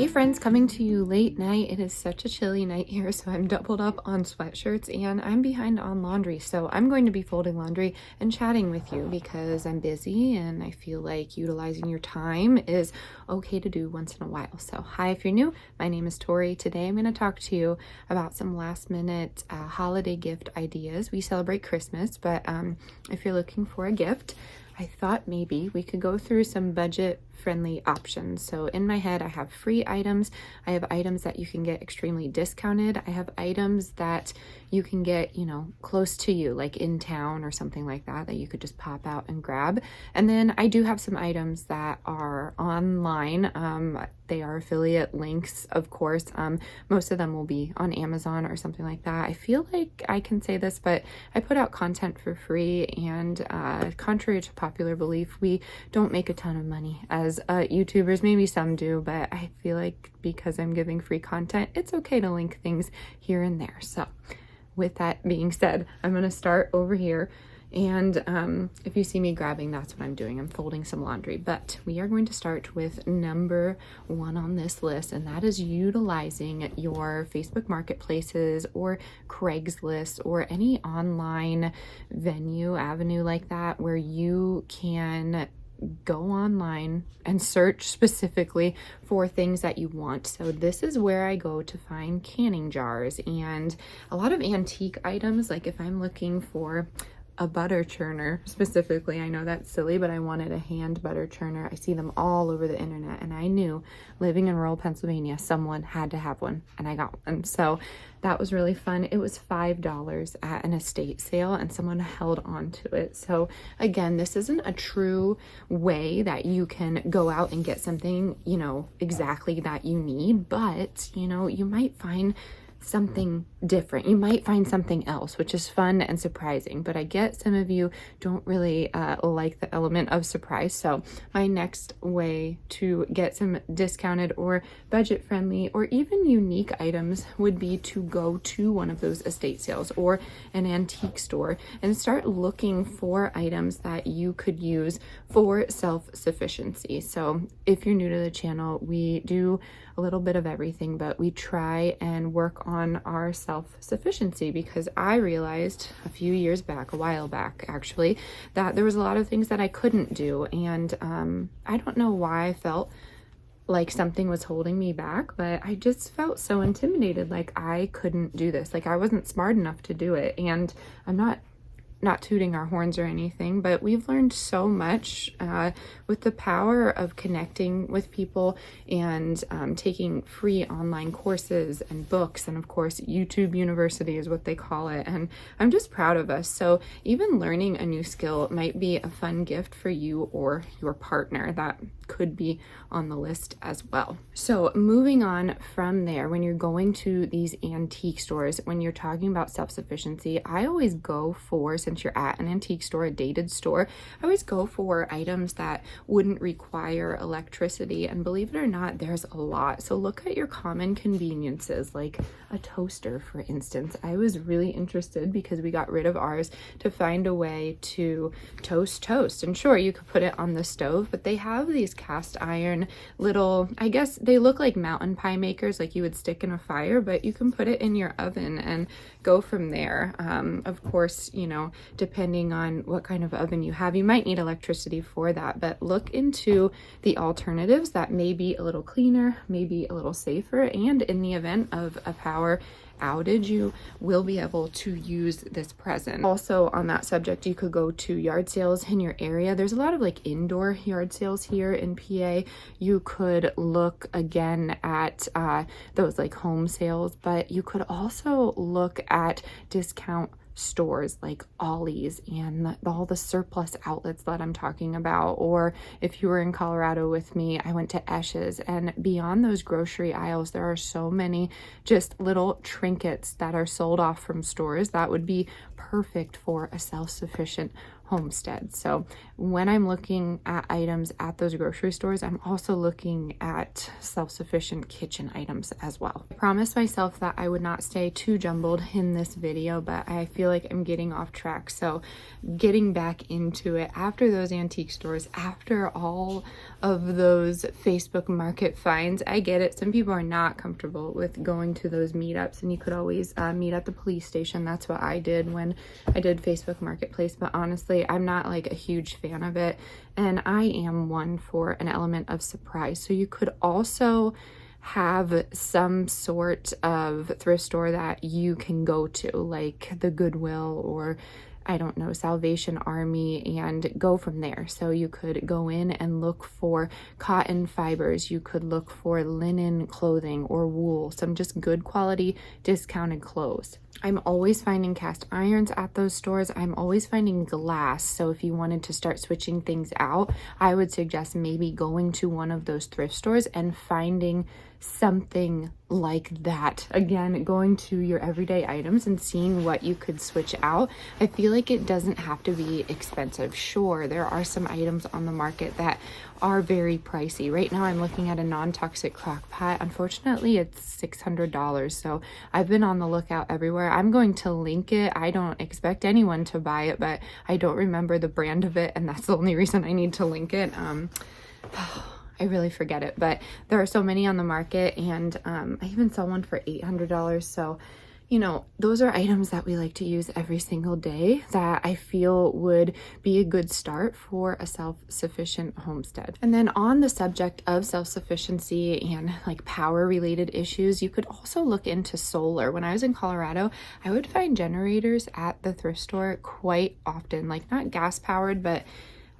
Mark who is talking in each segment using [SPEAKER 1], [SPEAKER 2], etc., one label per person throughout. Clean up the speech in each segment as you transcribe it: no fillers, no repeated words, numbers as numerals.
[SPEAKER 1] Hey friends, coming to you late night. It is such a chilly night here, so I'm doubled up on sweatshirts and I'm behind on laundry. So I'm going to be folding laundry and chatting with you because I'm busy and I feel like utilizing your time is okay to do once in a while. So hi, if you're new, my name is Tori. Today I'm going to talk to you about some last minute holiday gift ideas. We celebrate Christmas, but if you're looking for a gift, I thought maybe we could go through some budget friendly options. So in my head, I have free items. I have items that you can get extremely discounted. I have items that you can get, close to you, like in town or something like that, that you could just pop out and grab. And then I do have some items that are online. They are affiliate links, of course. Most of them will be on Amazon or something like that. I feel like I can say this, but I put out content for free, and contrary to popular belief, we don't make a ton of money as YouTubers. Maybe some do, but I feel like because I'm giving free content, it's okay to link things here and there. So with that being said, I'm going to start over here. And if you see me grabbing, that's what I'm doing. I'm folding some laundry. But we are going to start with number one on this list, and that is utilizing your Facebook marketplaces or Craigslist or any online avenue like that, where you can go online and search specifically for things that you want. So this is where I go to find canning jars and a lot of antique items. Like if I'm looking for a butter churner specifically, I know that's silly, but I wanted a hand butter churner. I see them all over the internet, and I knew living in rural Pennsylvania, someone had to have one, and I got one. So that was really fun. It was $5 at an estate sale, and someone held on to it. So again, this isn't a true way that you can go out and get something, exactly that you need, but you might find something different. You might find something else, which is fun and surprising, but I get some of you don't really like the element of surprise. So my next way to get some discounted or budget friendly or even unique items would be to go to one of those estate sales or an antique store and start looking for items that you could use for self-sufficiency. So if you're new to the channel, we do a little bit of everything, but we try and work on our self-sufficiency because I realized a while back actually, that there was a lot of things that I couldn't do. And I don't know why I felt like something was holding me back, but I just felt so intimidated, like I couldn't do this, like I wasn't smart enough to do it. And I'm not tooting our horns or anything, but we've learned so much with the power of connecting with people and taking free online courses and books, and of course YouTube University is what they call it, and I'm just proud of us. So even learning a new skill might be a fun gift for you or your partner. That could be on the list as well. So moving on from there, when you're going to these antique stores, when you're talking about self-sufficiency, I always go for, since you're at an antique store, a dated store, I always go for items that wouldn't require electricity. And believe it or not, there's a lot. So look at your common conveniences, like a toaster, for instance. I was really interested because we got rid of ours to find a way to toast. And sure, you could put it on the stove, but they have these cast iron little, I guess they look like mountain pie makers, like you would stick in a fire, but you can put it in your oven and go from there. Of course, depending on what kind of oven you have, you might need electricity for that, but look into the alternatives that may be a little cleaner, maybe a little safer, and in the event of a power outage, you will be able to use this present. Also on that subject, you could go to yard sales in your area. There's a lot of like indoor yard sales here in PA. You could look again at those like home sales, but you could also look at discount stores like Ollie's and all the surplus outlets that I'm talking about. Or if you were in Colorado with me, I went to Esch's, and beyond those grocery aisles, there are so many just little trinkets that are sold off from stores that would be perfect for a self-sufficient Homestead. So when I'm looking at items at those grocery stores, I'm also looking at self-sufficient kitchen items as well. I promised myself that I would not stay too jumbled in this video, but I feel like I'm getting off track. So getting back into it, after those antique stores, after all of those Facebook Market finds, I get it. Some people are not comfortable with going to those meetups, and you could always meet at the police station. That's what I did when I did Facebook Marketplace, but honestly, I'm not like a huge fan of it, and I am one for an element of surprise. So you could also have some sort of thrift store that you can go to, like the Goodwill or I don't know, Salvation Army, and go from there. So you could go in and look for cotton fibers, you could look for linen clothing or wool, some just good quality discounted clothes. I'm always finding cast irons at those stores. I'm always finding glass. So if you wanted to start switching things out, I would suggest maybe going to one of those thrift stores and finding something like that. Again, going to your everyday items and seeing what you could switch out. I feel like it doesn't have to be expensive. Sure, there are some items on the market that are very pricey. Right now I'm looking at a non-toxic crock pot. Unfortunately, it's $600. So I've been on the lookout everywhere. I'm going to link it. I don't expect anyone to buy it, but I don't remember the brand of it, and that's the only reason I need to link it. I really forget it, but there are so many on the market, and I even saw one for $800. So, you know, those are items that we like to use every single day that I feel would be a good start for a self-sufficient homestead. And then on the subject of self-sufficiency and like power related issues, you could also look into solar. When I was in Colorado, I would find generators at the thrift store quite often, like not gas powered, but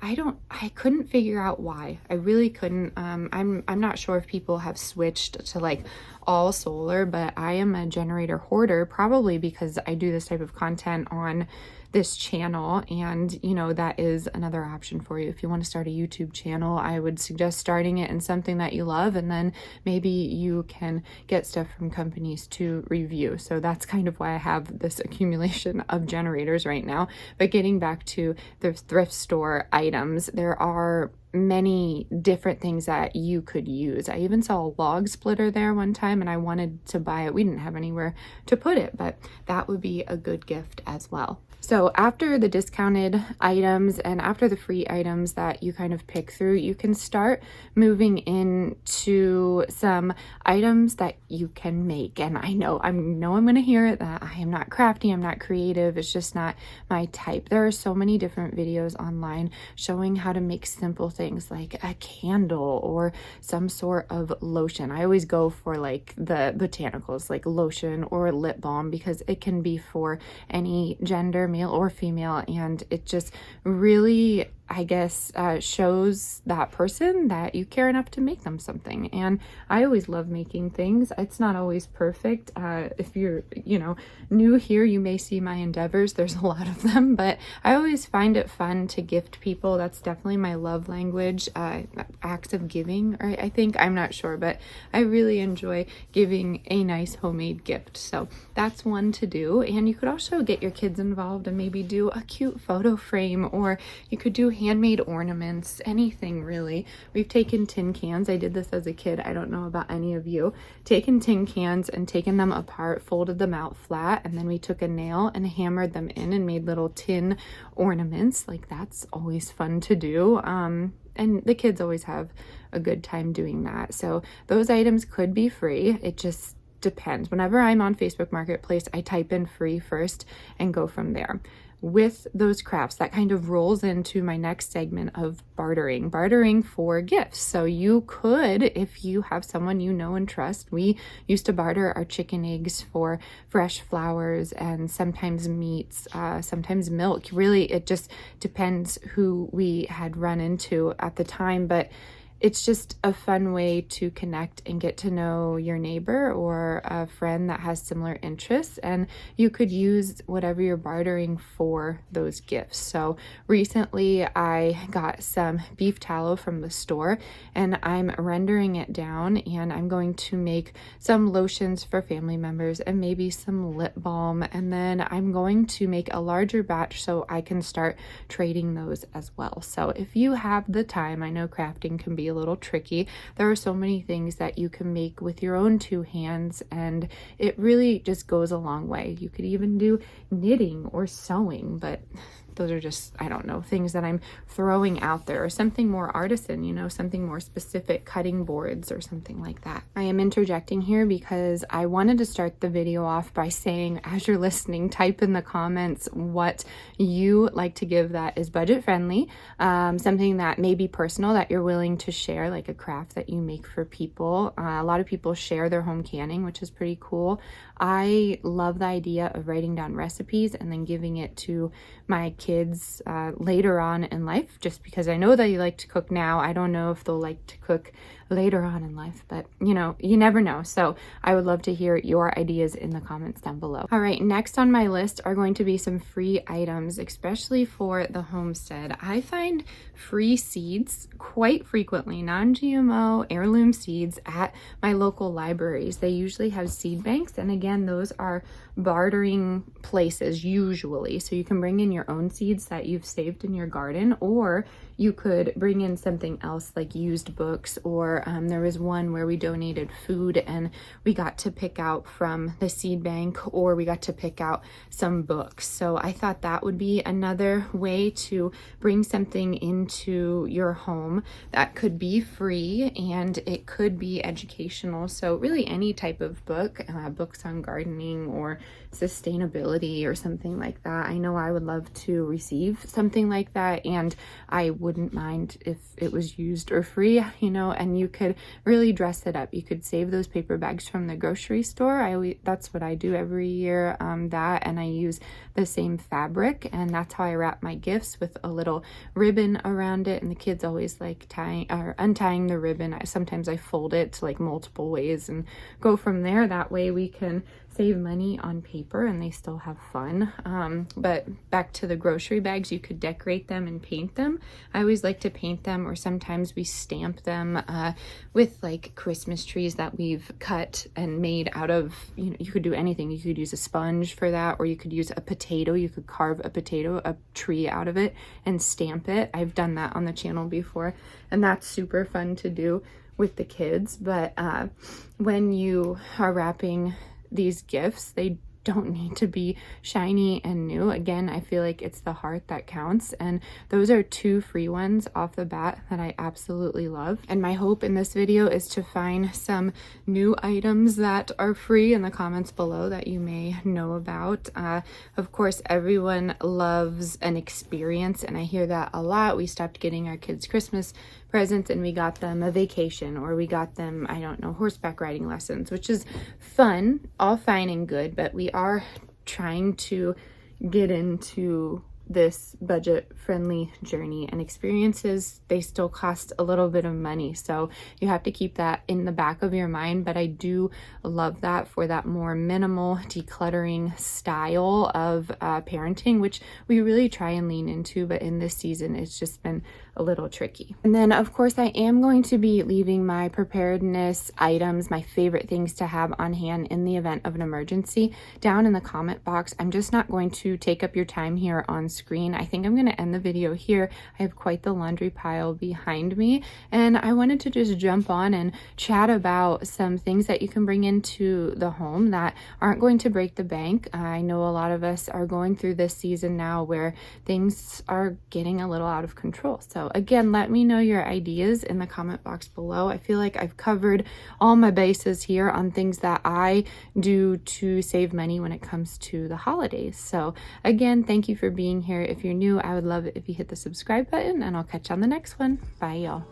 [SPEAKER 1] I couldn't figure out why. I really couldn't. I'm not sure if people have switched to like all solar, but I am a generator hoarder, probably because I do this type of content on this channel, and you know, that is another option for you. If you want to start a YouTube channel, I would suggest starting it in something that you love, and then maybe you can get stuff from companies to review. So that's kind of why I have this accumulation of generators right now. But getting back to the thrift store items, there are many different things that you could use. I even saw a log splitter there one time, and I wanted to buy it. We didn't have anywhere to put it, but that would be a good gift as well. So after the discounted items and after the free items that you kind of pick through, you can start moving into some items that you can make. And I know I'm going to hear it that I am not crafty, I'm not creative, it's just not my type. There are so many different videos online showing how to make simple things like a candle or some sort of lotion. I always go for like the botanicals, like lotion or lip balm, because it can be for any gender, male or female, and it just really, I guess, shows that person that you care enough to make them something. And I always love making things. It's not always perfect. If you're, you know, new here, you may see my endeavors. There's a lot of them, but I always find it fun to gift people. That's definitely my love language. Acts of giving, or I think, I'm not sure, but I really enjoy giving a nice homemade gift. So that's one to do. And you could also get your kids involved and maybe do a cute photo frame, or you could do handmade ornaments, anything really. We've taken tin cans. I did this as a kid. I don't know about any of you. Taken tin cans and taken them apart, folded them out flat, and then we took a nail and hammered them in and made little tin ornaments. Like, that's always fun to do. And the kids always have a good time doing that. So those items could be free. It just depends. Whenever I'm on Facebook Marketplace, I type in free first and go from there. With those crafts, that kind of rolls into my next segment of bartering for gifts. So you could, if you have someone you know and trust, we used to barter our chicken eggs for fresh flowers and sometimes meats, sometimes milk. Really, it just depends who we had run into at the time. But it's just a fun way to connect and get to know your neighbor or a friend that has similar interests, and you could use whatever you're bartering for those gifts. So recently I got some beef tallow from the store and I'm rendering it down, and I'm going to make some lotions for family members and maybe some lip balm, and then I'm going to make a larger batch so I can start trading those as well. So if you have the time, I know crafting can be a little tricky. There are so many things that you can make with your own two hands, and it really just goes a long way. You could even do knitting or sewing, but those are just, I don't know, things that I'm throwing out there, or something more artisan, you know, something more specific, cutting boards or something like that. I am interjecting here because I wanted to start the video off by saying, as you're listening, type in the comments what you like to give that is budget friendly, something that may be personal that you're willing to share, like a craft that you make for people. A lot of people share their home canning, which is pretty cool. I love the idea of writing down recipes and then giving it to my kids later on in life, just because I know they like to cook now. I don't know if they'll like to cook later on in life, but you know, you never know. So I would love to hear your ideas in the comments down below. All right, next on my list are going to be some free items, especially for the homestead. I find free seeds quite frequently, non-GMO heirloom seeds at my local libraries. They usually have seed banks, and again, those are bartering places usually. So you can bring in your own seeds that you've saved in your garden, or you could bring in something else like used books, or there was one where we donated food and we got to pick out from the seed bank, or we got to pick out some books. So I thought that would be another way to bring something into your home that could be free and it could be educational. So really any type of book, books on gardening or sustainability or something like that. I know I would love to receive something like that, and I wouldn't mind if it was used or free, you know, and you could really dress it up. You could save those paper bags from the grocery store. That's what I do every year, that, and I use the same fabric, and that's how I wrap my gifts, with a little ribbon around it, and the kids always like tying or untying the ribbon. Sometimes I fold it to like multiple ways and go from there. That way we can save money on paper and they still have fun. But back to the grocery bags, you could decorate them and paint them. I always like to paint them, or sometimes we stamp them with like Christmas trees that we've cut and made out of, you know, you could do anything. You could use a sponge for that, or you could use a potato. You could carve a potato, a tree out of it, and stamp it. I've done that on the channel before, and that's super fun to do with the kids. But when you are wrapping these gifts, they don't need to be shiny and new. Again, I feel like it's the heart that counts, and those are two free ones off the bat that I absolutely love. And my hope in this video is to find some new items that are free in the comments below that you may know about. Of course, everyone loves an experience, and I hear that a lot. We stopped getting our kids Christmas presents and we got them a vacation, or we got them, I don't know, horseback riding lessons, which is fun, all fine and good, but we are trying to get into this budget-friendly journey, and experiences, they still cost a little bit of money, so you have to keep that in the back of your mind. But I do love that for that more minimal decluttering style of parenting, which we really try and lean into, but in this season it's just been a little tricky. And then of course I am going to be leaving my preparedness items, my favorite things to have on hand in the event of an emergency, down in the comment box. I'm just not going to take up your time here on screen. I think I'm going to end the video here. I have quite the laundry pile behind me, and I wanted to just jump on and chat about some things that you can bring into the home that aren't going to break the bank. I know a lot of us are going through this season now where things are getting a little out of control. So again, let me know your ideas in the comment box below. I feel like I've covered all my bases here on things that I do to save money when it comes to the holidays. So again, thank you for being here. If you're new, I would love it if you hit the subscribe button, and I'll catch you on the next one. Bye, y'all.